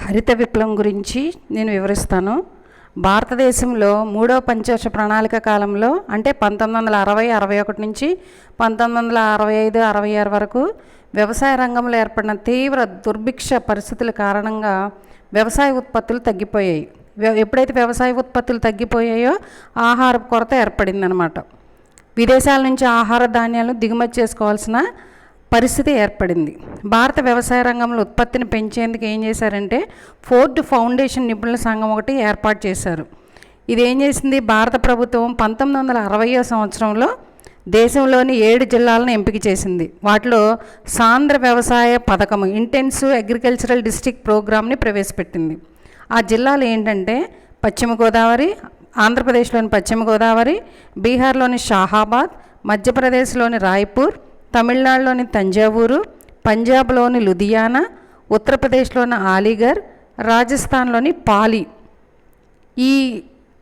హరిత విప్లవం గురించి నేను వివరిస్తాను. భారతదేశంలో మూడవ పంచవర్ష ప్రణాళిక కాలంలో అంటే 1960-61 నుంచి 1965-66 వరకు వ్యవసాయ రంగంలో ఏర్పడిన తీవ్ర దుర్భిక్ష పరిస్థితుల కారణంగా వ్యవసాయ ఉత్పత్తులు తగ్గిపోయాయి. ఎప్పుడైతే వ్యవసాయ ఉత్పత్తులు తగ్గిపోయాయో ఆహార కొరత ఏర్పడిందనమాట. విదేశాల నుంచి ఆహార ధాన్యాలను దిగుమతి చేసుకోవాల్సిన పరిస్థితి ఏర్పడింది. భారత వ్యవసాయ రంగంలో ఉత్పత్తిని పెంచేందుకు ఏం చేశారంటే ఫోర్డ్ ఫౌండేషన్ నిపుణుల సంఘం ఒకటి ఏర్పాటు చేశారు. ఇది ఏం చేసింది, భారత ప్రభుత్వం 1960వ సంవత్సరంలో దేశంలోని 7 జిల్లాలను ఎంపిక చేసింది. వాటిలో సాంద్ర వ్యవసాయ పథకం ఇంటెన్సివ్ అగ్రికల్చరల్ డిస్ట్రిక్ట్ ప్రోగ్రామ్ని ప్రవేశపెట్టింది. ఆ జిల్లాలు ఏంటంటే పశ్చిమ గోదావరి, ఆంధ్రప్రదేశ్లోని పశ్చిమ గోదావరి, బీహార్లోని షాహాబాద్, మధ్యప్రదేశ్లోని రాయ్పూర్, తమిళనాడులోని తంజావూరు, పంజాబ్లోని లుధియానా, ఉత్తరప్రదేశ్లోని అలీగర్, రాజస్థాన్లోని పాలి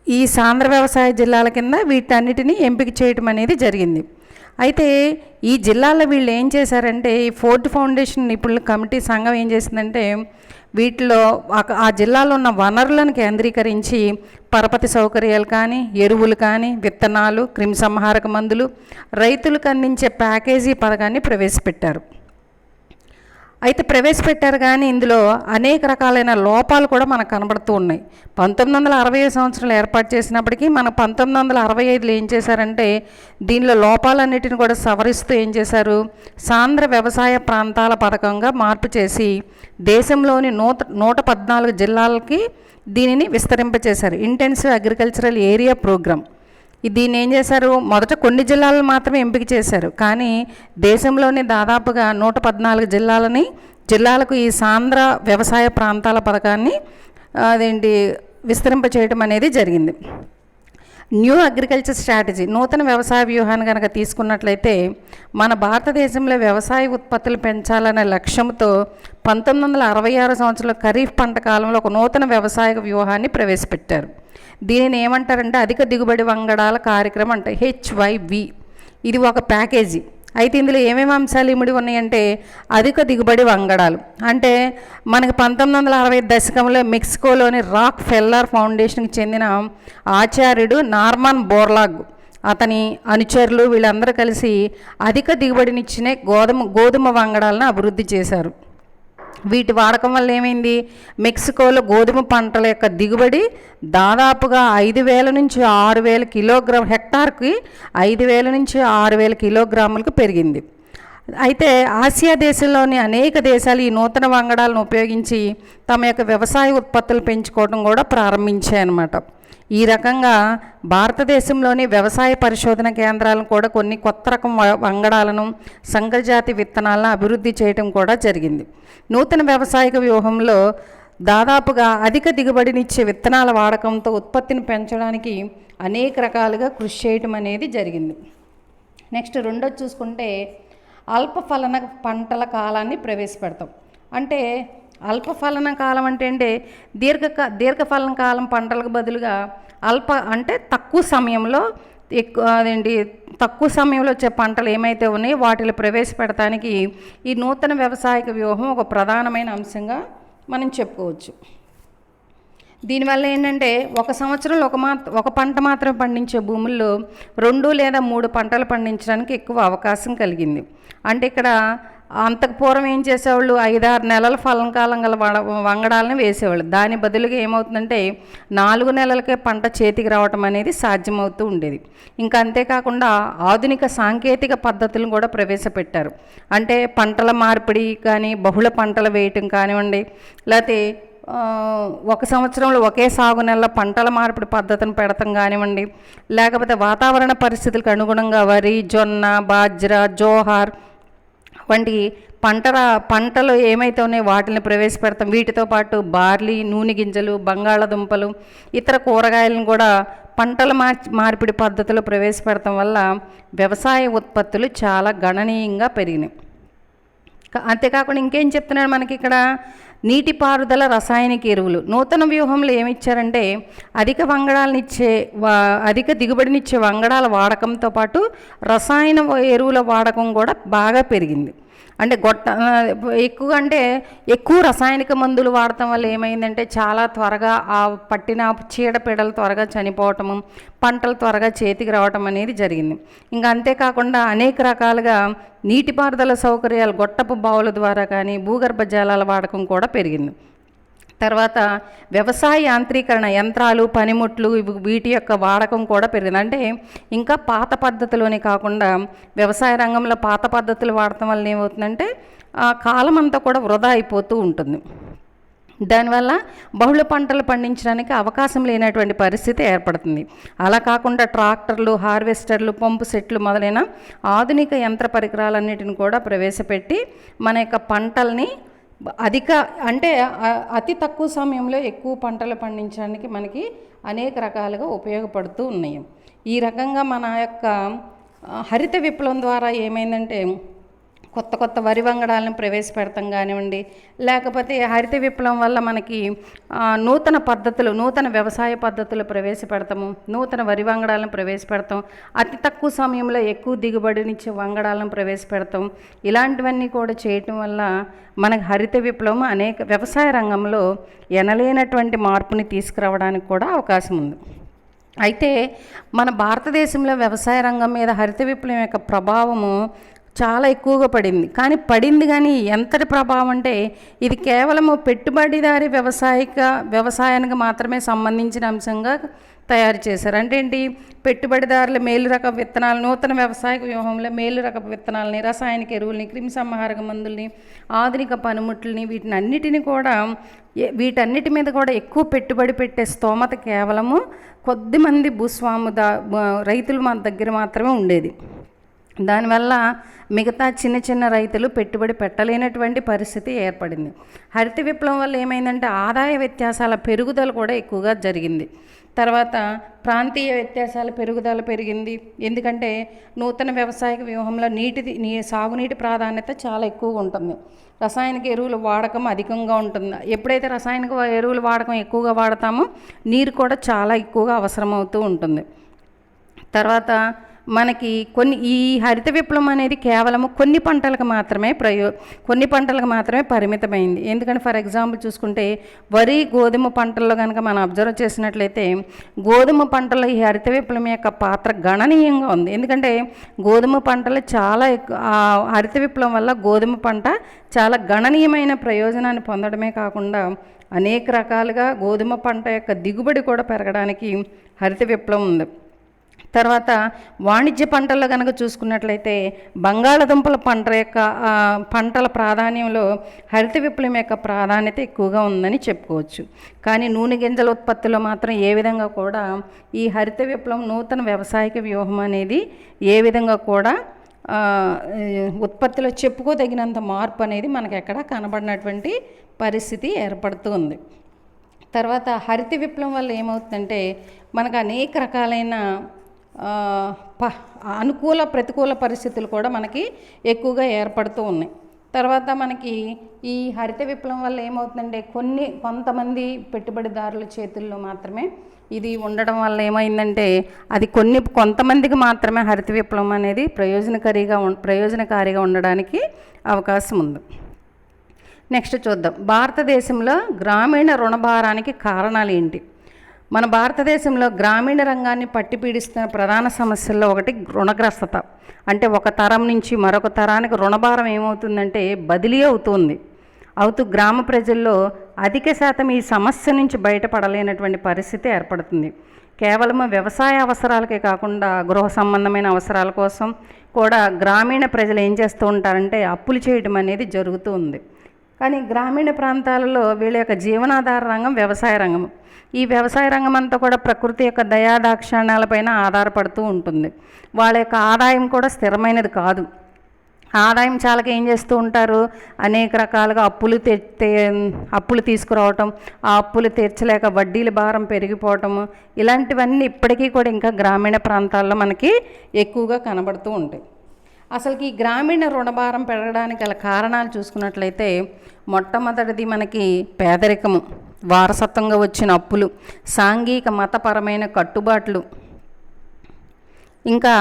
ఈ సాంద్ర వ్యవసాయ జిల్లాల కింద వీటన్నిటిని ఎంపిక చేయటం అనేది జరిగింది. అయితే ఈ జిల్లాలో వీళ్ళు ఏం చేశారంటే ఈ ఫోర్డ్ ఫౌండేషన్ నిపుణుల కమిటీ సంఘం ఏం చేసిందంటే వీటిలో ఆ జిల్లాలో ఉన్న వనరులను కేంద్రీకరించి పరపతి సౌకర్యాలు కానీ, ఎరువులు కానీ, విత్తనాలు, క్రిమిసంహారక మందులు, రైతులకు అందించే ప్యాకేజీ పథకాన్ని ప్రవేశపెట్టారు. కానీ ఇందులో అనేక రకాలైన లోపాలు కూడా మనకు కనబడుతూ ఉన్నాయి. 1960 సంవత్సరంలో ఏర్పాటు చేసినప్పటికీ మన 1965లో ఏం చేశారంటే దీనిలో లోపాలన్నిటిని కూడా సవరిస్తూ ఏం చేశారు, సాంద్ర వ్యవసాయ ప్రాంతాల పథకంగా మార్పు చేసి దేశంలోని 114 జిల్లాలకి దీనిని విస్తరింపచేశారు. Intensive agricultural area programme. దీన్ని ఏం చేశారు, మొదట కొన్ని జిల్లాలను మాత్రమే ఎంపిక చేశారు. కానీ దేశంలోని దాదాపుగా 114 జిల్లాలకు ఈ సాంద్ర వ్యవసాయ ప్రాంతాల పథకాన్ని విస్తరింపచేయడం అనేది జరిగింది. న్యూ అగ్రికల్చర్ స్ట్రాటజీ, నూతన వ్యవసాయ వ్యూహాన్ని కనుక తీసుకున్నట్లయితే మన భారతదేశంలో వ్యవసాయ ఉత్పత్తులు పెంచాలనే లక్ష్యంతో 1966 సంవత్సరంలో ఖరీఫ్ పంట కాలంలో ఒక నూతన వ్యవసాయ వ్యూహాన్ని ప్రవేశపెట్టారు. దీనిని ఏమంటారంటే అధిక దిగుబడి వంగడాల కార్యక్రమం అంటే HYV. ఇది ఒక ప్యాకేజీ. అయితే ఇందులో ఏమేమి అంశాలు ఇమిడి ఉన్నాయంటే అధిక దిగుబడి వంగడాలు అంటే మనకి 1960 దశకంలో మెక్సికోలోని రాక్ ఫెల్లర్ ఫౌండేషన్కి చెందిన ఆచార్యుడు నార్మన్ బోర్లాగ్ అతని అనుచరులు వీళ్ళందరూ కలిసి అధిక దిగుబడినిచ్చిన గోధుమ వంగడాలను అభివృద్ధి చేశారు. వీటి వాడకం వల్ల ఏమైంది, మెక్సికోలో గోధుమ పంటల యొక్క దిగుబడి దాదాపుగా 5,000 నుంచి 6,000 కిలోగ్రామ్, హెక్టార్కి 5,000 నుంచి 6,000 కిలోగ్రాములకు పెరిగింది. అయితే ఆసియా దేశంలోని అనేక దేశాలు ఈ నూతన వంగడాలను ఉపయోగించి తమ యొక్క వ్యవసాయ ఉత్పత్తులు పెంచుకోవడం కూడా ప్రారంభించాయన్నమాట. ఈ రకంగా భారతదేశంలోని వ్యవసాయ పరిశోధన కేంద్రాలను కూడా కొన్ని కొత్త రకం వంగడాలను, సంకరజాతి విత్తనాలను అభివృద్ధి చేయడం కూడా జరిగింది. నూతన వ్యవసాయక వ్యూహంలో దాదాపుగా అధిక దిగుబడినిచ్చే విత్తనాల వాడకంతో ఉత్పత్తిని పెంచడానికి అనేక రకాలుగా కృషి చేయటం అనేది జరిగింది. నెక్స్ట్ రెండోది చూసుకుంటే అల్పఫలన పంటల కాలాన్ని ప్రవేశపెడతాం. అంటే అల్పఫలన కాలం అంటే దీర్ఘఫలన కాలం పంటలకు బదులుగా అంటే తక్కువ సమయంలో వచ్చే పంటలు ఏమైతే ఉన్నాయో వాటిని ప్రవేశపెడటానికి ఈ నూతన వ్యవసాయక వ్యూహం ఒక ప్రధానమైన అంశంగా మనం చెప్పుకోవచ్చు. దీనివల్ల ఏంటంటే ఒక సంవత్సరంలో ఒక పంట మాత్రమే పండించే భూముల్లో 2 లేదా 3 పంటలు పండించడానికి ఎక్కువ అవకాశం కలిగింది. అంటే ఇక్కడ అంతకు పూర్వం ఏం చేసేవాళ్ళు 5-6 నెలల ఫలం కాలం గల వంగడాలను వేసేవాళ్ళు. దాని బదులుగా ఏమవుతుందంటే 4 నెలలకే పంట చేతికి రావటం అనేది సాధ్యమవుతూ ఉండేది. ఇంకా అంతేకాకుండా ఆధునిక సాంకేతిక పద్ధతులను కూడా ప్రవేశపెట్టారు. అంటే పంటల మార్పిడి కానీ, బహుళ పంటలు వేయటం కానివ్వండి, లేకపోతే ఒక సంవత్సరంలో ఒకే సాగు నెలలో పంటల మార్పిడి పద్ధతిని పెడతాం కానివ్వండి, లేకపోతే వాతావరణ పరిస్థితులకు అనుగుణంగా వరి, జొన్న, బాజ్రా, జోహార్ వంటి పంటలు ఏమైతే ఉన్నాయో వాటిని ప్రవేశపెడతాం. వీటితో పాటు బార్లీ, నూనె గింజలు, బంగాళదుంపలు, ఇతర కూరగాయలను కూడా పంటల మార్పిడి పద్ధతిలో ప్రవేశపెడతాం వల్ల వ్యవసాయ ఉత్పత్తులు చాలా గణనీయంగా పెరిగినాయి. అంతేకాకుండా ఇంకేం చెప్తున్నాడు మనకి ఇక్కడ, నీటిపారుదల, రసాయనిక ఎరువులు. నూతన వ్యూహంలో ఏమిచ్చారంటే అధిక దిగుబడినిచ్చే వంగడాల వాడకంతో పాటు రసాయన ఎరువుల వాడకం కూడా బాగా పెరిగింది. అంటే ఎక్కువ అంటే ఎక్కువ రసాయనిక మందులు వాడటం వల్ల ఏమైందంటే చాలా త్వరగా ఆ పట్టిన చీడపీడలు త్వరగా చనిపోవటము, పంటలు త్వరగా చేతికి రావటం అనేది జరిగింది. ఇంకా అంతేకాకుండా అనేక రకాలుగా నీటిపారుదల సౌకర్యాలు గొట్టపు బావుల ద్వారా కానీ భూగర్భ జలాల వాడకం కూడా పెరిగింది. తర్వాత వ్యవసాయ యాంత్రీకరణ, యంత్రాలు, పనిముట్లు వీటి యొక్క వాడకం కూడా పెరిగింది. అంటే ఇంకా పాత పద్ధతిలోనే కాకుండా వ్యవసాయ రంగంలో పాత పద్ధతులు వాడటం వల్ల ఏమవుతుందంటే కాలం అంతా కూడా వృధా అయిపోతూ ఉంటుంది. దానివల్ల బహుళ పంటలు పండించడానికి అవకాశం లేనటువంటి పరిస్థితి ఏర్పడుతుంది. అలా కాకుండా ట్రాక్టర్లు, హార్వెస్టర్లు, పంపు సెట్లు మొదలైన ఆధునిక యంత్ర పరికరాలన్నిటిని కూడా ప్రవేశపెట్టి మన యొక్క పంటల్ని అతి తక్కువ సమయంలో ఎక్కువ పంటలు పండించడానికి మనకి అనేక రకాలుగా ఉపయోగపడుతూ ఉన్నాయి. ఈ రకంగా మన యొక్క హరిత విప్లవం ద్వారా ఏమైందంటే కొత్త కొత్త వరి వంగడాలను ప్రవేశపెడతాం కానివ్వండి, లేకపోతే హరిత విప్లవం వల్ల మనకి నూతన వ్యవసాయ పద్ధతులు ప్రవేశపెడతాము, నూతన వరి వంగడాలను ప్రవేశపెడతాం, అతి తక్కువ సమయంలో ఎక్కువ దిగుబడినిచ్చే వంగడాలను ప్రవేశపెడతాం. ఇలాంటివన్నీ కూడా చేయటం వల్ల మనకు హరిత విప్లవం అనేక వ్యవసాయ రంగంలో ఎనలేనటువంటి మార్పుని తీసుకురావడానికి కూడా అవకాశం ఉంది. అయితే మన భారతదేశంలో వ్యవసాయ రంగం మీద హరిత విప్లవం యొక్క ప్రభావము చాలా ఎక్కువగా పడింది కానీ ఎంతటి ప్రభావం అంటే ఇది కేవలము పెట్టుబడిదారి వ్యవసాయానికి మాత్రమే సంబంధించిన అంశంగా తయారు చేశారు. అంటే ఏంటి, పెట్టుబడిదారుల మేలు రకం విత్తనాలు, నూతన వ్యవసాయ వ్యూహంలో మేలు రకపు విత్తనాలని, రసాయనిక ఎరువుల్ని, క్రిమిసంహారక మందుల్ని, ఆధునిక పనిముట్లని వీటన్నిటి మీద కూడా ఎక్కువ పెట్టుబడి పెట్టే స్తోమత కేవలము కొద్దిమంది రైతులు మన దగ్గర మాత్రమే ఉండేది. దానివల్ల మిగతా చిన్న చిన్న రైతులు పెట్టుబడి పెట్టలేనటువంటి పరిస్థితి ఏర్పడింది. హరిత విప్లవం వల్ల ఏమైందంటే ఆదాయ వ్యత్యాసాల పెరుగుదల కూడా ఎక్కువగా జరిగింది. తర్వాత ప్రాంతీయ వ్యత్యాసాల పెరుగుదల పెరిగింది. ఎందుకంటే నూతన వ్యవసాయ వ్యూహంలో సాగునీటి ప్రాధాన్యత చాలా ఎక్కువగా ఉంటుంది. రసాయనిక ఎరువుల వాడకం అధికంగా ఉంటుంది. ఎప్పుడైతే రసాయనిక ఎరువుల వాడకం ఎక్కువగా వాడతామో నీరు కూడా చాలా ఎక్కువగా అవసరమవుతూ ఉంటుంది. తర్వాత మనకి ఈ హరిత విప్లవం అనేది కేవలము కొన్ని పంటలకు మాత్రమే పరిమితమైంది. ఎందుకంటే ఫర్ ఎగ్జాంపుల్ చూసుకుంటే వరి, గోధుమ పంటల్లో కనుక మనం అబ్జర్వ్ చేసినట్లయితే గోధుమ పంటలో ఈ హరిత విప్లవం యొక్క పాత్ర గణనీయంగా ఉంది. ఎందుకంటే గోధుమ పంటలు హరిత విప్లవం వల్ల గోధుమ పంట చాలా గణనీయమైన ప్రయోజనాన్ని పొందడమే కాకుండా అనేక రకాలుగా గోధుమ పంట యొక్క దిగుబడి కూడా పెరగడానికి హరిత విప్లవం ఉంది. తర్వాత వాణిజ్య పంటల్లో కనుక చూసుకున్నట్లయితే బంగాళదుంపల పంటల ప్రాధాన్యంలో హరిత విప్లవం యొక్క ప్రాధాన్యత ఎక్కువగా ఉందని చెప్పుకోవచ్చు. కానీ నూనె గింజల ఉత్పత్తిలో మాత్రం ఏ విధంగా కూడా ఈ హరిత విప్లవం నూతన వ్యవసాయక వ్యూహం అనేది ఏ విధంగా కూడా ఉత్పత్తిలో చెప్పుకోదగినంత మార్పు అనేది మనకు ఎక్కడ కనబడినటువంటి పరిస్థితి ఏర్పడుతుంది. తర్వాత హరిత విప్లవం వల్ల ఏమవుతుందంటే మనకు అనేక రకాలైన అనుకూల ప్రతికూల పరిస్థితులు కూడా మనకి ఎక్కువగా ఏర్పడుతూ ఉన్నాయి. తర్వాత మనకి ఈ హరిత విప్లవం వల్ల ఏమవుతుందంటే కొంతమంది పెట్టుబడిదారుల చేతుల్లో మాత్రమే ఇది ఉండడం వల్ల ఏమైందంటే అది కొంతమందికి మాత్రమే హరిత విప్లవం అనేది ప్రయోజనకారిగా ఉండడానికి అవకాశం ఉంది. నెక్స్ట్ చూద్దాం, భారతదేశంలో గ్రామీణ రుణభారానికి కారణాలు ఏంటి? మన భారతదేశంలో గ్రామీణ రంగాన్ని పట్టి పీడిస్తున్న ప్రధాన సమస్యల్లో ఒకటి రుణగ్రస్తత. అంటే ఒక తరం నుంచి మరొక తరానికి రుణభారం ఏమవుతుందంటే బదిలీ అవుతూ గ్రామ ప్రజల్లో అధిక శాతం ఈ సమస్య నుంచి బయటపడలేనటువంటి పరిస్థితి ఏర్పడుతుంది. కేవలం వ్యవసాయ అవసరాలకే కాకుండా గృహ సంబంధమైన అవసరాల కోసం కూడా గ్రామీణ ప్రజలు ఏం చేస్తూ ఉంటారంటే అప్పులు చేయడం అనేది జరుగుతూ ఉంది. కానీ గ్రామీణ ప్రాంతాలలో వీళ్ళ యొక్క జీవనాధార రంగం వ్యవసాయ రంగం. ఈ వ్యవసాయ రంగం అంతా కూడా ప్రకృతి యొక్క దయాదాక్షిణ్యాలపైన ఆధారపడుతూ ఉంటుంది. వాళ్ళ యొక్క ఆదాయం కూడా స్థిరమైనది కాదు. ఆదాయం చాలక ఏం చేస్తూ ఉంటారు, అనేక రకాలుగా అప్పులు తీసుకురావటం, ఆ అప్పులు తీర్చలేక వడ్డీల భారం పెరిగిపోవటము, ఇలాంటివన్నీ ఇప్పటికీ కూడా ఇంకా గ్రామీణ ప్రాంతాల్లో మనకి ఎక్కువగా కనబడుతూ ఉంటాయి. అసలుకి ఈ గ్రామీణ రుణభారం పెరగడానికి గల కారణాలు చూసుకున్నట్లయితే మొట్టమొదటిది మనకి పేదరికము, వారసత్వంగా వచ్చిన అప్పులు, సాంఘిక మతపరమైన కట్టుబాట్లు, ఇంకా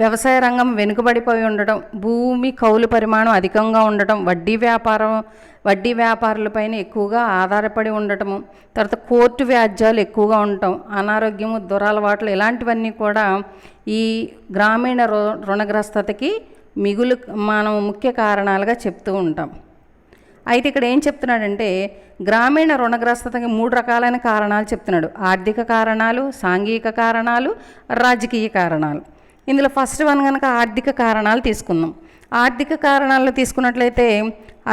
వ్యవసాయ రంగం వెనుకబడిపోయి ఉండటం, భూమి కౌలు పరిమాణం అధికంగా ఉండటం, వడ్డీ వ్యాపారులపైన ఎక్కువగా ఆధారపడి ఉండటము, తర్వాత కోర్టు వ్యాజ్యాలు ఎక్కువగా ఉండటం, అనారోగ్యము, దురలవాట్లు ఇలాంటివన్నీ కూడా ఈ గ్రామీణ రుణగ్రస్తతకి మనం ముఖ్య కారణాలుగా చెప్తూ ఉంటాం. అయితే ఇక్కడ ఏం చెప్తున్నాడంటే గ్రామీణ రుణగ్రస్తతకి 3 రకాలైన కారణాలు చెప్తున్నాడు. ఆర్థిక కారణాలు, సాంఘిక కారణాలు, రాజకీయ కారణాలు. ఇందులో ఫస్ట్ వన్ కనుక ఆర్థిక కారణాలు తీసుకుందాం. ఆర్థిక కారణాలు తీసుకున్నట్లయితే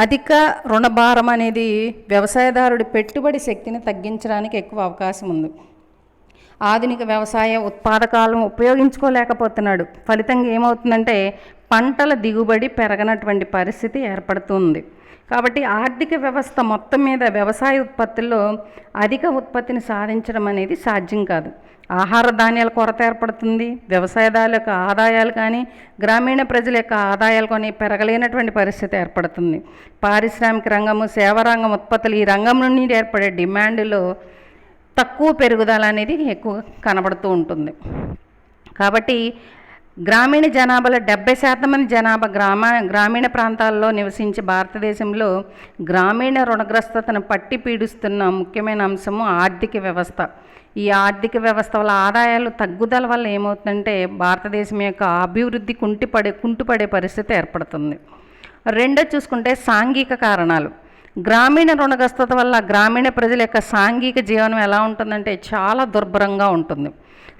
అధిక రుణభారం అనేది వ్యవసాయదారుడి పెట్టుబడి శక్తిని తగ్గించడానికి ఎక్కువ అవకాశం ఉంది. ఆధునిక వ్యవసాయ ఉత్పాదకాలను ఉపయోగించుకోలేకపోతున్నాడు. ఫలితంగా ఏమవుతుందంటే పంటల దిగుబడి పెరగనటువంటి పరిస్థితి ఏర్పడుతుంది. కాబట్టి ఆర్థిక వ్యవస్థ మొత్తం మీద వ్యవసాయ ఉత్పత్తుల్లో అధిక ఉత్పత్తిని సాధించడం అనేది సాధ్యం కాదు. ఆహార ధాన్యాల కొరత ఏర్పడుతుంది. వ్యవసాయదారుల యొక్క ఆదాయాలు కానీ గ్రామీణ ప్రజల యొక్క ఆదాయాలు కానీ పెరగలేనటువంటి పరిస్థితి ఏర్పడుతుంది. పారిశ్రామిక రంగము, సేవారంగం ఉత్పత్తులు ఈ రంగం నుండి ఏర్పడే డిమాండ్లో తక్కువ పెరుగుదల అనేది ఎక్కువ కనబడుతూ ఉంటుంది. కాబట్టి గ్రామీణ జనాభాలో 70% మంది జనాభా గ్రామీణ ప్రాంతాల్లో నివసించే భారతదేశంలో గ్రామీణ రుణగ్రస్తతను పట్టి పీడిస్తున్న ముఖ్యమైన అంశము ఆర్థిక వ్యవస్థ. ఈ ఆర్థిక వ్యవస్థ వల్ల ఆదాయాలు తగ్గుదల వల్ల ఏమవుతుందంటే భారతదేశం యొక్క అభివృద్ధి కుంటుపడే పరిస్థితి ఏర్పడుతుంది. రెండో చూసుకుంటే సాంఘిక కారణాలు. గ్రామీణ రుణగ్రస్తత వల్ల గ్రామీణ ప్రజల యొక్క సాంఘిక జీవనం ఎలా ఉంటుందంటే చాలా దుర్భరంగా ఉంటుంది.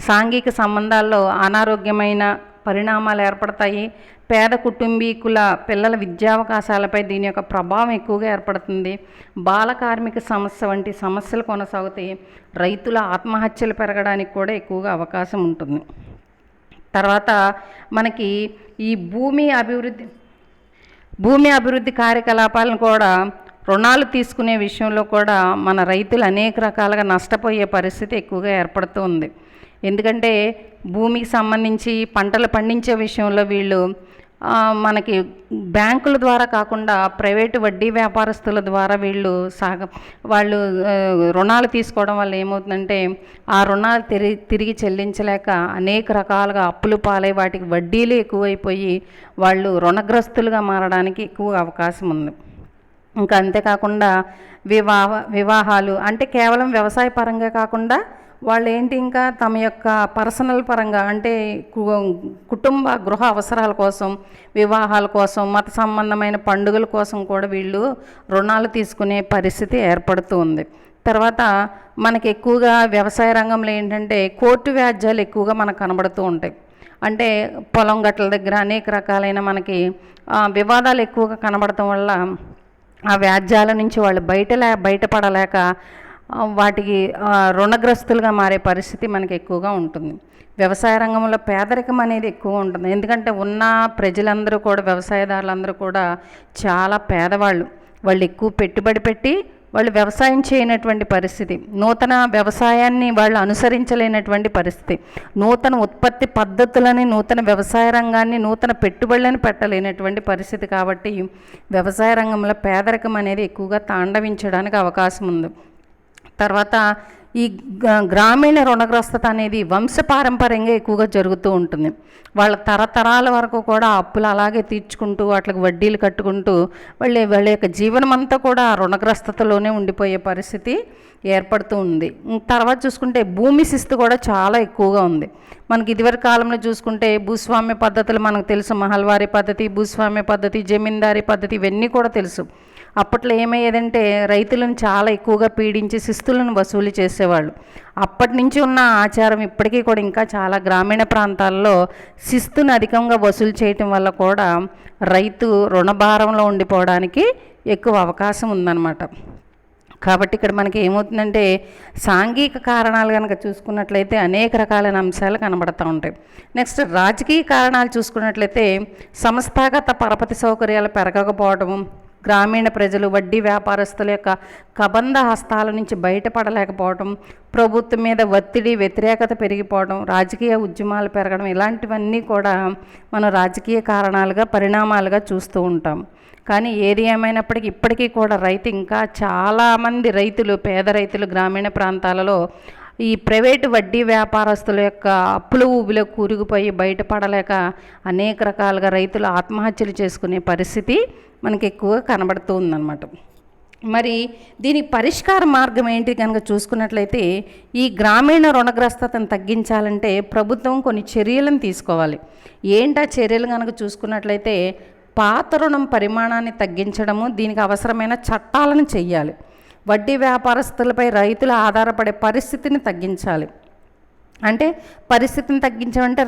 సాంఘిక సంబంధాల్లో అనారోగ్యమైన పరిణామాలు ఏర్పడతాయి. పేద కుటుంబీకుల పిల్లల విద్యావకాశాలపై దీని యొక్క ప్రభావం ఎక్కువగా ఏర్పడుతుంది. బాల కార్మిక సమస్య వంటి సమస్యలు కొనసాగుతాయి. రైతుల ఆత్మహత్యలు పెరగడానికి కూడా ఎక్కువగా అవకాశం ఉంటుంది. తర్వాత మనకి ఈ భూమి అభివృద్ధి కార్యకలాపాలను కూడా రుణాలు తీసుకునే విషయంలో కూడా మన రైతులు అనేక రకాలుగా నష్టపోయే పరిస్థితి ఎక్కువగా ఏర్పడుతూ ఉంది. ఎందుకంటే భూమికి సంబంధించి పంటలు పండించే విషయంలో వీళ్ళు మనకి బ్యాంకుల ద్వారా కాకుండా ప్రైవేటు వడ్డీ వ్యాపారస్తుల ద్వారా వాళ్ళు రుణాలు తీసుకోవడం వల్ల ఏమవుతుందంటే ఆ రుణాలు తిరిగి చెల్లించలేక అనేక రకాలుగా అప్పులు పాలై వాటికి వడ్డీలు ఎక్కువైపోయి వాళ్ళు రుణగ్రస్తులుగా మారడానికి ఎక్కువ అవకాశం ఉంది. ఇంకా అంతేకాకుండా వివాహాలు అంటే కేవలం వ్యవసాయ పరంగా కాకుండా వాళ్ళు ఏంటి ఇంకా తమ యొక్క పర్సనల్ పరంగా అంటే కుటుంబ గృహ అవసరాల కోసం, వివాహాల కోసం, మత సంబంధమైన పండుగల కోసం కూడా వీళ్ళు రుణాలు తీసుకునే పరిస్థితి ఏర్పడుతూ ఉంది. తర్వాత మనకి ఎక్కువగా వ్యవసాయ రంగంలో ఏంటంటే కోర్టు వ్యాజ్యాలు ఎక్కువగా మనకు కనబడుతూ ఉంటాయి. అంటే పొలం గట్ల దగ్గర అనేక రకాలైన మనకి వివాదాలు ఎక్కువగా కనబడటం వల్ల ఆ వ్యాజ్యాల నుంచి వాళ్ళు బయటపడలేక వాటికి రుణగ్రస్తులుగా మారే పరిస్థితి మనకి ఎక్కువగా ఉంటుంది. వ్యవసాయ రంగంలో పేదరికం అనేది ఎక్కువ ఉంటుంది. ఎందుకంటే ఉన్న ప్రజలందరూ కూడా వ్యవసాయదారులందరూ కూడా చాలా పేదవాళ్ళు. వాళ్ళు ఎక్కువ పెట్టుబడి పెట్టి వాళ్ళు వ్యవసాయం చేయనటువంటి పరిస్థితి, నూతన వ్యవసాయాన్ని వాళ్ళు అనుసరించలేనటువంటి పరిస్థితి, నూతన ఉత్పత్తి పద్ధతులని, నూతన వ్యవసాయ రంగాన్ని, నూతన పెట్టుబడులను పెట్టలేనటువంటి పరిస్థితి. కాబట్టి వ్యవసాయ రంగంలో పేదరికం అనేది ఎక్కువగా తాండవించడానికి అవకాశం ఉంది. తర్వాత ఈ గ్రామీణ రుణగ్రస్తత అనేది వంశపారంపర్యంగా ఎక్కువగా జరుగుతూ ఉంటుంది. వాళ్ళ తరతరాల వరకు కూడా అప్పులు అలాగే తీర్చుకుంటూ వాటికి వడ్డీలు కట్టుకుంటూ వాళ్ళ యొక్క జీవనం అంతా కూడా రుణగ్రస్తతలోనే ఉండిపోయే పరిస్థితి ఏర్పడుతూ ఉంది. తర్వాత చూసుకుంటే భూమి శిస్తు కూడా చాలా ఎక్కువగా ఉంది. మనకి ఇదివరకు కాలంలో చూసుకుంటే భూస్వామ్య పద్ధతులు మనకు తెలుసు. మహల్వారీ పద్ధతి, భూస్వామ్య పద్ధతి, జమీందారీ పద్ధతి ఇవన్నీ కూడా తెలుసు. అప్పట్లో ఏమయ్యేదంటే రైతులను చాలా ఎక్కువగా పీడించి శిస్తులను వసూలు చేసేవాళ్ళు. అప్పటి నుంచి ఉన్న ఆచారం ఇప్పటికీ కూడా ఇంకా చాలా గ్రామీణ ప్రాంతాల్లో శిస్తును అధికంగా వసూలు చేయటం వల్ల కూడా రైతు రుణభారంలో ఉండిపోవడానికి ఎక్కువ అవకాశం ఉందన్నమాట. కాబట్టి ఇక్కడ మనకి ఏమవుతుందంటే సాంఘిక కారణాలు కనుక చూసుకున్నట్లయితే అనేక రకాలైన అంశాలు కనబడుతూ ఉంటాయి. నెక్స్ట్ రాజకీయ కారణాలు చూసుకున్నట్లయితే సంస్థాగత పరపతి సౌకర్యాలు పెరగకపోవడము, గ్రామీణ ప్రజలు వడ్డీ వ్యాపారస్తుల యొక్క కబంధ హస్తాల నుంచి బయటపడలేకపోవడం, ప్రభుత్వం మీద ఒత్తిడి వ్యతిరేకత పెరిగిపోవడం, రాజకీయ ఉద్యమాలు పెరగడం, ఇలాంటివన్నీ కూడా మనం రాజకీయ కారణాలుగా పరిణామాలుగా చూస్తూ ఉంటాం. కానీ ఏది ఏమైనప్పటికీ ఇప్పటికీ కూడా రైతు ఇంకా చాలామంది రైతులు, పేద రైతులు గ్రామీణ ప్రాంతాలలో ఈ ప్రైవేటు వడ్డీ వ్యాపారస్తుల యొక్క అప్పుల ఊబిలో కూరుకుపోయి బయటపడలేక అనేక రకాలుగా రైతులు ఆత్మహత్యలు చేసుకునే పరిస్థితి మనకి ఎక్కువగా కనబడుతూ ఉందన్నమాట. మరి దీనికి పరిష్కార మార్గం ఏంటి కనుక చూసుకున్నట్లయితే, ఈ గ్రామీణ రుణగ్రస్తతను తగ్గించాలంటే ప్రభుత్వం కొన్ని చర్యలను తీసుకోవాలి. ఏంటా చర్యలు కనుక చూసుకున్నట్లయితే, పాత రుణం పరిమాణాన్ని తగ్గించడము, దీనికి అవసరమైన చట్టాలను చెయ్యాలి. వడ్డీ వ్యాపారస్తులపై రైతులు ఆధారపడే పరిస్థితిని తగ్గించాలి. అంటే పరిస్థితిని తగ్గించామంటే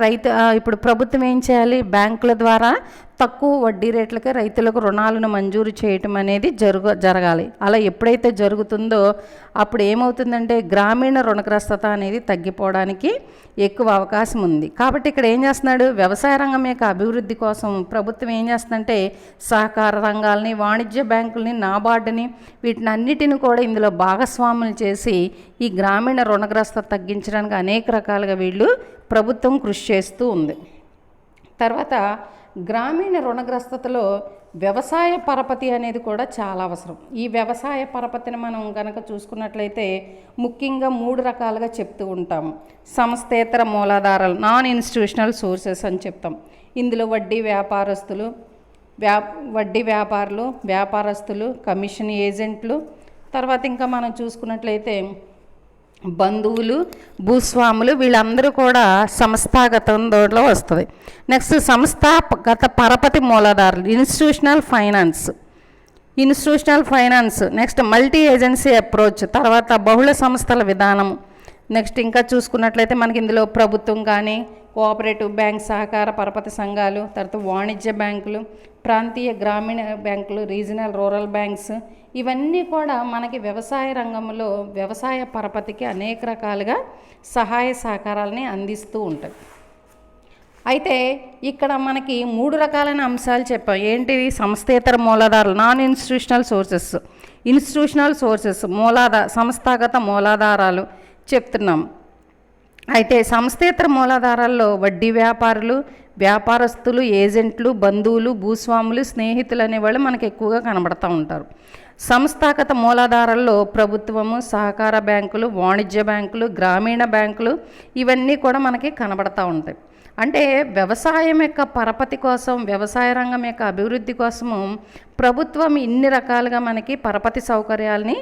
ఇప్పుడు ప్రభుత్వం ఏం చేయాలి, బ్యాంకుల ద్వారా తక్కువ వడ్డీ రేట్లకే రైతులకు రుణాలను మంజూరు చేయటం అనేది జరగాలి. అలా ఎప్పుడైతే జరుగుతుందో అప్పుడు ఏమవుతుందంటే గ్రామీణ రుణగ్రస్తత అనేది తగ్గిపోవడానికి ఎక్కువ అవకాశం ఉంది. కాబట్టి ఇక్కడ ఏం చేస్తున్నాడు, వ్యవసాయ రంగం యొక్క అభివృద్ధి కోసం ప్రభుత్వం ఏం చేస్తుందంటే సహకార రంగాలని, వాణిజ్య బ్యాంకుల్ని, నాబార్డుని, వీటిని అన్నిటిని కూడా ఇందులో భాగస్వాములు చేసి ఈ గ్రామీణ రుణగ్రస్తత తగ్గించడానికి అనేక రకాలుగా వీళ్ళు ప్రభుత్వం కృషి చేస్తూ ఉంది. తర్వాత గ్రామీణ రుణగ్రస్తతలో వ్యవసాయ పరపతి అనేది కూడా చాలా అవసరం. ఈ వ్యవసాయ పరపతిని మనం కనుక చూసుకున్నట్లయితే ముఖ్యంగా 3 రకాలుగా చెప్తూ ఉంటాము. సంస్థేతర మూలాధారాలు, నాన్ ఇన్స్టిట్యూషనల్ సోర్సెస్ అని చెప్తాం. ఇందులో వడ్డీ వ్యాపారస్తులు, కమిషన్ ఏజెంట్లు, తర్వాత ఇంకా మనం చూసుకున్నట్లయితే బంధువులు, భూస్వాములు, వీళ్ళందరూ కూడా సంస్థాగతంలో వస్తుంది. నెక్స్ట్ సంస్థాగత పరపతి మూలాధారులు, institutional finance, next multi agency approach, తర్వాత బహుళ సంస్థల విధానం. నెక్స్ట్ ఇంకా చూసుకున్నట్లయితే మనకి ఇందులో ప్రభుత్వం కానీ, కోఆపరేటివ్ బ్యాంక్, సహకార పరపతి సంఘాలు, తర్వాత వాణిజ్య బ్యాంకులు, ప్రాంతీయ గ్రామీణ బ్యాంకులు, రీజనల్ రూరల్ బ్యాంక్స్, ఇవన్నీ కూడా మనకి వ్యవసాయ రంగంలో వ్యవసాయ పరపతికి అనేక రకాలుగా సహాయ సహకారాలని అందిస్తూ ఉంటాయి. అయితే ఇక్కడ మనకి 3 రకాలైన అంశాలు చెప్పాం. ఏంటిది, సంస్థేతర మూలాధారాలు, నాన్ ఇన్స్టిట్యూషనల్ సోర్సెస్, సంస్థాగత మూలాధారాలు చెప్తున్నాం. అయితే సంస్థేతర మూలాధారాల్లో వడ్డీ వ్యాపారస్తులు, ఏజెంట్లు, బంధువులు, భూస్వాములు, స్నేహితులు అనేవాళ్ళు మనకి ఎక్కువగా కనబడుతూ ఉంటారు. సంస్థాగత మూలాధారాల్లో ప్రభుత్వము, సహకార బ్యాంకులు, వాణిజ్య బ్యాంకులు, గ్రామీణ బ్యాంకులు, ఇవన్నీ కూడా మనకి కనబడుతూ ఉంటాయి. అంటే వ్యవసాయం యొక్క పరపతి కోసం, వ్యవసాయ రంగం యొక్క అభివృద్ధి కోసము ప్రభుత్వం ఇన్ని రకాలుగా మనకి పరపతి సౌకర్యాలని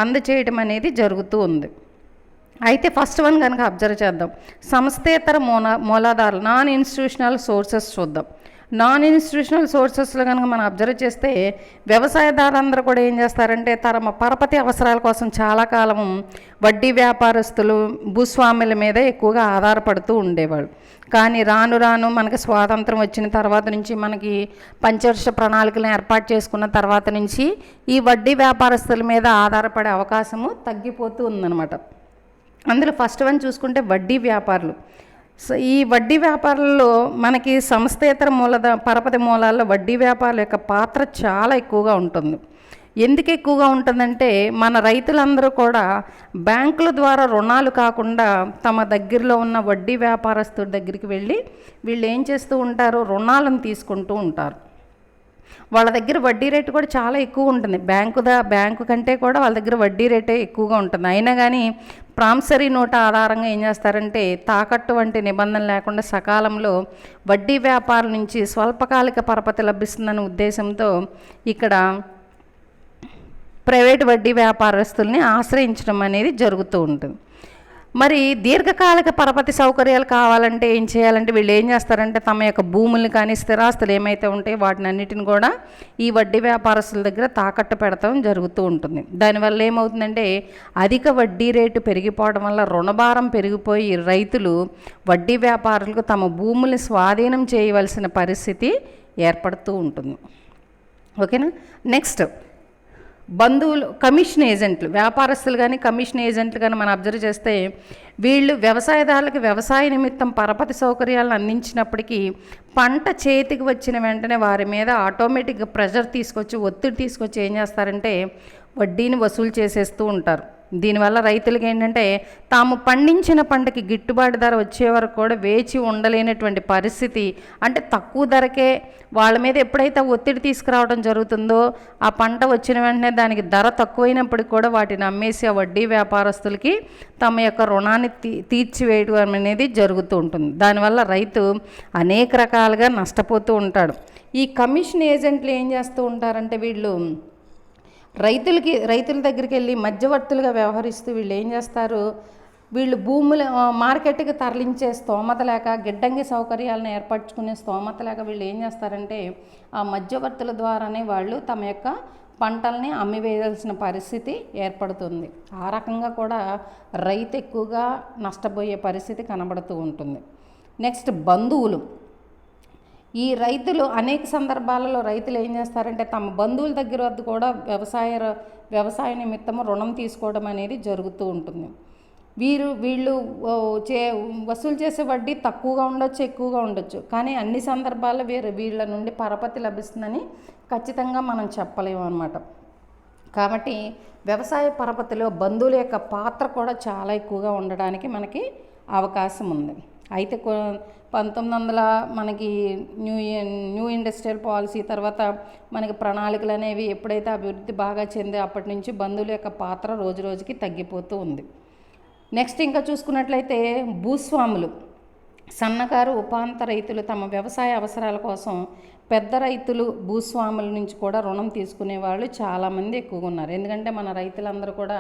అందచేయడం అనేది జరుగుతూ ఉంది. అయితే ఫస్ట్ వన్ కనుక అబ్జర్వ్ చేద్దాం, సంస్థేతర మూలాధారాలు, నాన్ ఇన్స్టిట్యూషనల్ సోర్సెస్ చూద్దాం. నాన్ ఇన్స్టిట్యూషనల్ సోర్సెస్లో కనుక మనం అబ్జర్వ్ చేస్తే వ్యవసాయదారులందరూ కూడా ఏం చేస్తారంటే తమ పరపతి అవసరాల కోసం చాలా కాలం వడ్డీ వ్యాపారస్తులు, భూస్వాముల మీద ఎక్కువగా ఆధారపడుతూ ఉండేవాళ్ళు. కానీ రాను రాను మనకి స్వాతంత్రం వచ్చిన తర్వాత నుంచి, మనకి పంచవర్ష ప్రణాళికలను ఏర్పాటు చేసుకున్న తర్వాత నుంచి ఈ వడ్డీ వ్యాపారస్తుల మీద ఆధారపడే అవకాశము తగ్గిపోతూ ఉందన్నమాట. అందులో ఫస్ట్ వన్ చూసుకుంటే వడ్డీ వ్యాపారులు. ఈ వడ్డీ వ్యాపారుల్లో మనకి సంస్థేతర పరపతి మూలాల్లో వడ్డీ వ్యాపారుల యొక్క పాత్ర చాలా ఎక్కువగా ఉంటుంది. ఎందుకు ఎక్కువగా ఉంటుందంటే మన రైతులందరూ కూడా బ్యాంకుల ద్వారా రుణాలు కాకుండా తమ దగ్గరలో ఉన్న వడ్డీ వ్యాపారస్తుల దగ్గరికి వెళ్ళి వీళ్ళు ఏం చేస్తూ ఉంటారు, రుణాలను తీసుకుంటూ ఉంటారు. వాళ్ళ దగ్గర వడ్డీ రేటు కూడా చాలా ఎక్కువ ఉంటుంది. బ్యాంకు కంటే కూడా వాళ్ళ దగ్గర వడ్డీ రేటే ఎక్కువగా ఉంటుంది. అయినా కానీ ప్రామిసరీ నోట్ ఆధారంగా ఏం చేస్తారంటే తాకట్టు వంటి నిబంధన లేకుండా సకాలంలో వడ్డీ వ్యాపారం నుంచి స్వల్పకాలిక పరపతి లభిస్తుందనే ఉద్దేశంతో ఇక్కడ ప్రైవేటు వడ్డీ వ్యాపారస్తుల్ని ఆశ్రయించడం అనేది జరుగుతూ ఉంటుంది. మరి దీర్ఘకాలిక పరపతి సౌకర్యాలు కావాలంటే ఏం చేయాలంటే వీళ్ళు ఏం చేస్తారంటే తమ యొక్క భూముల్ని కానీ, స్థిరాస్తులు ఏమైతే ఉంటాయో వాటిని అన్నిటిని కూడా ఈ వడ్డీ వ్యాపారస్తుల దగ్గర తాకట్టు పెడతాం జరుగుతూ ఉంటుంది. దానివల్ల ఏమవుతుందంటే అధిక వడ్డీ రేటు పెరిగిపోవడం వల్ల రుణభారం పెరిగిపోయి రైతులు వడ్డీ వ్యాపారులకు తమ భూముల్ని స్వాధీనం చేయవలసిన పరిస్థితి ఏర్పడుతూ ఉంటుంది. ఓకేనా. నెక్స్ట్ బంధువులు, కమిషన్ ఏజెంట్లు, వ్యాపారస్తులు కానీ కమిషన్ ఏజెంట్లు కానీ మనం అబ్జర్వ్ చేస్తే వీళ్ళు వ్యవసాయదారులకు వ్యవసాయ నిమిత్తం పరపతి సౌకర్యాలను అందించినప్పటికీ పంట చేతికి వచ్చిన వెంటనే వారి మీద ఆటోమేటిక్గా ఒత్తిడి తీసుకొచ్చి ఏం చేస్తారంటే వడ్డీని వసూలు చేసేస్తూ ఉంటారు. దీనివల్ల రైతులకి ఏంటంటే తాము పండించిన పంటకి గిట్టుబాటు ధర వచ్చే వరకు కూడా వేచి ఉండలేనటువంటి పరిస్థితి, అంటే తక్కువ ధరకే వాళ్ళ మీద ఎప్పుడైతే ఒత్తిడి తీసుకురావడం జరుగుతుందో ఆ పంట వచ్చిన వెంటనే దానికి ధర తక్కువైనప్పటికి కూడా వాటిని అమ్మేసి ఆ వడ్డీ వ్యాపారస్తులకి తమ యొక్క రుణాన్ని తీర్చివేయడం అనేది జరుగుతూ ఉంటుంది. దానివల్ల రైతు అనేక రకాలుగా నష్టపోతూ ఉంటాడు. ఈ కమిషన్ ఏజెంట్లు ఏం చేస్తూ ఉంటారంటే వీళ్ళు రైతుల దగ్గరికి వెళ్ళి మధ్యవర్తులుగా వ్యవహరిస్తూ వీళ్ళు ఏం చేస్తారు, వీళ్ళు భూముల మార్కెట్కి తరలించే స్తోమత లేక, గిడ్డంగి సౌకర్యాలను ఏర్పరచుకునే స్తోమత లేక వీళ్ళు ఏం చేస్తారంటే ఆ మధ్యవర్తుల ద్వారానే వాళ్ళు తమ యొక్క పంటల్ని అమ్మివేయాల్సిన పరిస్థితి ఏర్పడుతుంది. ఆ రకంగా కూడా రైతు ఎక్కువగా నష్టపోయే పరిస్థితి కనబడుతూ ఉంటుంది. నెక్స్ట్ బంధువులు. ఈ రైతులు అనేక సందర్భాలలో రైతులు ఏం చేస్తారంటే తమ బంధువుల దగ్గర వద్ద కూడా వ్యవసాయ నిమిత్తము రుణం తీసుకోవడం అనేది జరుగుతూ ఉంటుంది. వీళ్ళు వసూలు చేసే వడ్డీ తక్కువగా ఉండొచ్చు, ఎక్కువగా ఉండొచ్చు, కానీ అన్ని సందర్భాల్లో వీళ్ళ నుండి పరపతి లభిస్తుందని ఖచ్చితంగా మనం చెప్పలేము అన్నమాట. కాబట్టి వ్యవసాయ పరపతిలో బంధువుల యొక్క పాత్ర కూడా చాలా ఎక్కువగా ఉండడానికి మనకి అవకాశం ఉంది. అయితే 1900 మనకి న్యూ ఇండస్ట్రియల్ పాలసీ తర్వాత మనకి ప్రణాళికలు అనేవి ఎప్పుడైతే అభివృద్ధి బాగా చెందే అప్పటి నుంచి బంధువుల యొక్క పాత్ర రోజు రోజుకి తగ్గిపోతూ ఉంది. నెక్స్ట్ ఇంకా చూసుకున్నట్లయితే భూస్వాములు, సన్నకారు ఉపాంత రైతులు తమ వ్యవసాయ అవసరాల కోసం పెద్ద రైతులు భూస్వాముల నుంచి కూడా రుణం తీసుకునే వాళ్ళు చాలామంది ఎక్కువగా ఉన్నారు. ఎందుకంటే మన రైతులందరూ కూడా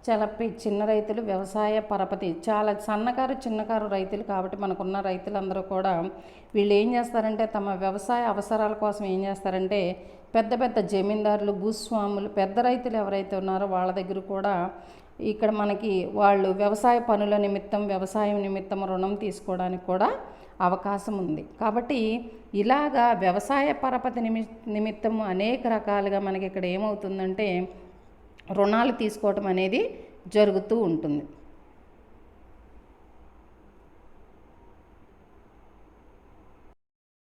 చాలా చిన్న రైతులు, వ్యవసాయ పరపతి చాలా సన్నకారు చిన్నకారు రైతులు. కాబట్టి మనకున్న రైతులందరూ కూడా వీళ్ళు ఏం చేస్తారంటే తమ వ్యవసాయ అవసరాల కోసం ఏం చేస్తారంటే పెద్ద పెద్ద జమీందారులు, భూస్వాములు, పెద్ద రైతులు ఎవరైతే ఉన్నారో వాళ్ళ దగ్గర కూడా ఇక్కడ మనకి వాళ్ళు వ్యవసాయ పనుల నిమిత్తం, వ్యవసాయం నిమిత్తం రుణం తీసుకోవడానికి కూడా అవకాశం ఉంది. కాబట్టి ఇలాగా వ్యవసాయ పరపతి నిమిత్తం అనేక రకాలుగా మనకి ఇక్కడ ఏమవుతుందంటే రుణాలు తీసుకోవటం అనేది జరుగుతూ ఉంటుంది.